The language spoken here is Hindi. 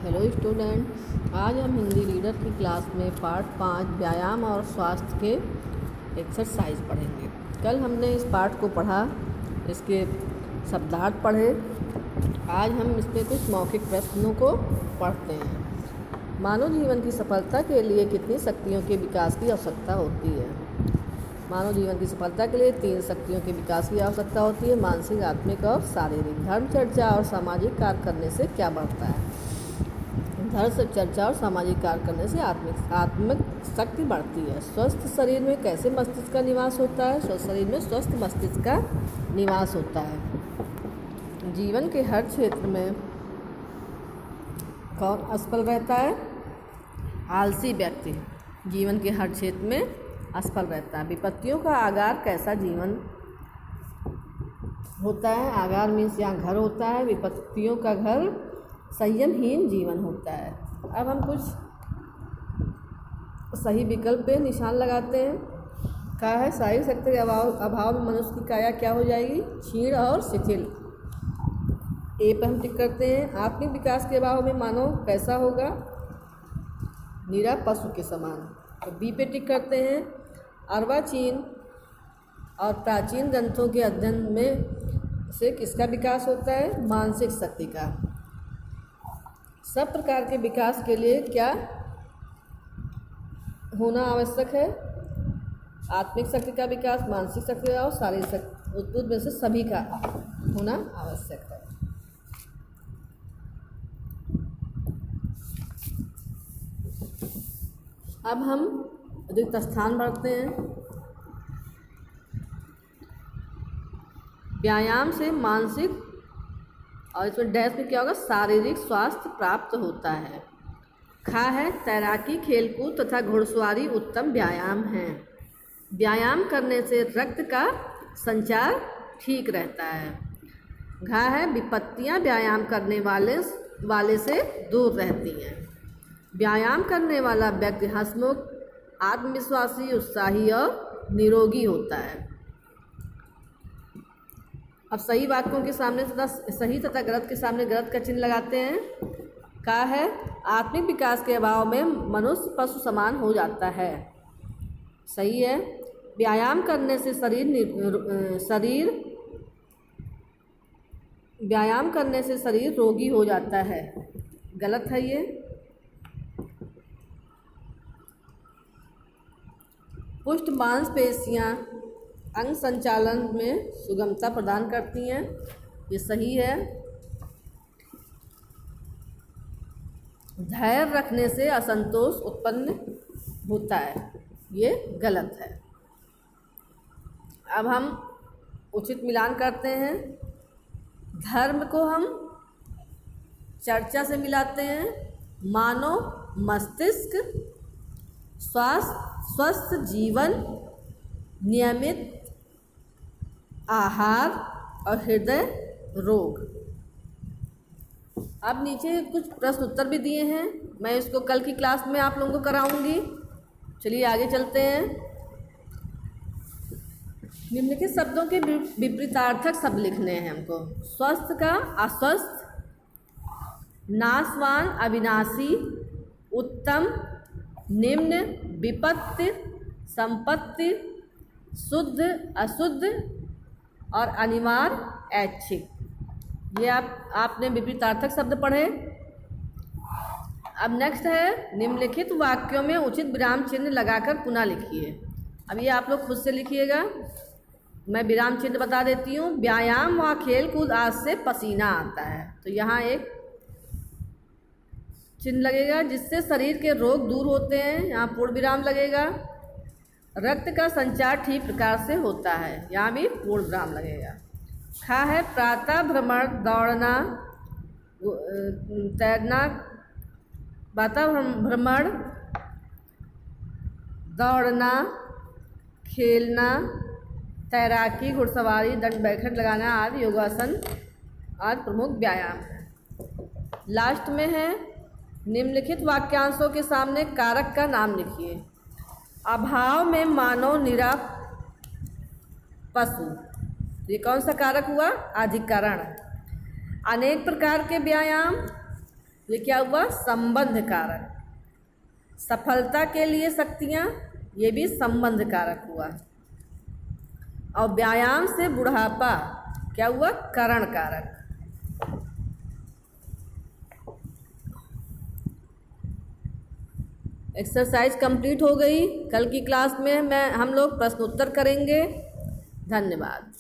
हेलो स्टूडेंट, आज हम हिंदी रीडर की क्लास में पार्ट 5 व्यायाम और स्वास्थ्य के एक्सरसाइज पढ़ेंगे। कल हमने इस पार्ट को पढ़ा, इसके शब्दार्थ पढ़े। आज हम इस पर कुछ मौखिक प्रश्नों को पढ़ते हैं। मानव जीवन की सफलता के लिए कितनी शक्तियों के विकास की आवश्यकता होती है? मानव जीवन की सफलता के लिए 3 शक्तियों के विकास की आवश्यकता होती है: मानसिक, आत्मिक और शारीरिक। धर्म, चर्चा और सामाजिक कार्य करने से क्या बढ़ता है? धर्म, चर्चा और सामाजिक कार्य करने से आत्मिक शक्ति बढ़ती है। स्वस्थ शरीर में कैसे मस्तिष्क का निवास होता है? स्वस्थ शरीर में स्वस्थ मस्तिष्क का निवास होता है। जीवन के हर क्षेत्र में कौन असफल रहता है? आलसी व्यक्ति जीवन के हर क्षेत्र में असफल रहता है। विपत्तियों का आगार कैसा जीवन होता है? आगार मीन्स यहाँ घर होता है। विपत्तियों का घर संयमहीन जीवन होता है। अब हम कुछ सही विकल्प पे निशान लगाते हैं। क्या है? शारीरिक शक्ति के अभाव में मनुष्य की काया क्या हो जाएगी? क्षीण और शिथिल। ए पे हम टिक करते हैं। आत्मिक विकास के अभाव में मानव कैसा होगा? निरा पशु के समान। तो बी पे टिक करते हैं। अर्वाचीन और प्राचीन ग्रंथों के अध्ययन में से किसका विकास होता है? मानसिक शक्ति का। सब प्रकार के विकास के लिए क्या होना आवश्यक है? आत्मिक शक्ति का विकास, मानसिक शक्ति और शारीरिक शक्ति, उत्तुत में से सभी का होना आवश्यक है। अब हम रिक्त स्थान भरते हैं। व्यायाम से मानसिक और इसमें डैश में क्या होगा? शारीरिक स्वास्थ्य प्राप्त होता है। खा है तैराकी, खेलकूद तथा घुड़सवारी उत्तम व्यायाम है। व्यायाम करने से रक्त का संचार ठीक रहता है। घा है विपत्तियां व्यायाम करने वाले से दूर रहती हैं। व्यायाम करने वाला व्यक्ति हंसमुख, आत्मविश्वासी, उत्साही और निरोगी होता है। अब सही वाक्यों के सामने तथा सही तथा गलत के सामने गलत का चिन्ह लगाते हैं। क्या है? आत्मिक विकास के अभाव में मनुष्य पशु समान हो जाता है। सही है। व्यायाम करने से शरीर रोगी हो जाता है। गलत है ये। पुष्ट मांसपेशियां अंग संचालन में सुगमता प्रदान करती हैं। ये सही है। धैर्य रखने से असंतोष उत्पन्न होता है। ये गलत है। अब हम उचित मिलान करते हैं। धर्म को हम चर्चा से मिलाते हैं। मानो मस्तिष्क, स्वस्थ जीवन, नियमित आहार और हृदय रोग। अब नीचे कुछ प्रश्न उत्तर भी दिए हैं। मैं इसको कल की क्लास में आप लोगों को कराऊंगी। चलिए आगे चलते हैं। निम्नलिखित शब्दों के विपरीतार्थक शब्द लिखने हैं हमको। स्वस्थ का अस्वस्थ, नाशवान अविनाशी, उत्तम, निम्न, विपत्ति, संपत्ति, शुद्ध अशुद्ध और अनिवार्य ऐच्छिक। ये आपने विपरीतार्थक शब्द पढ़े। अब नेक्स्ट है, निम्नलिखित वाक्यों में उचित विराम चिन्ह लगाकर पुनः लिखिए। अब ये आप लोग खुद से लिखिएगा, मैं विराम चिन्ह बता देती हूँ। व्यायाम व खेल कूद आज से पसीना आता है, तो यहाँ एक चिन्ह लगेगा जिससे शरीर के रोग दूर होते हैं, यहाँ पूर्ण विराम लगेगा। रक्त का संचार ठीक प्रकार से होता है, यहाँ भी पूर्ण विराम लगेगा। खा है प्रातः भ्रमण, दौड़ना, तैरना, भ्रमण, दौड़ना, खेलना, तैराकी, घुड़सवारी, दंड बैठक लगाना आदि योगासन आदि प्रमुख व्यायाम है। लास्ट में है, निम्नलिखित वाक्यांशों के सामने कारक का नाम लिखिए। अभाव में मानव निरा पशु, ये कौन सा कारक हुआ? अधिकरण। अनेक प्रकार के व्यायाम, ये क्या हुआ? संबंध कारक। सफलता के लिए शक्तियाँ, ये भी संबंध कारक हुआ। और व्यायाम से बुढ़ापा क्या हुआ? करण कारक। एक्सरसाइज कंप्लीट हो गई। कल की क्लास में हम लोग प्रश्नोत्तर करेंगे। धन्यवाद।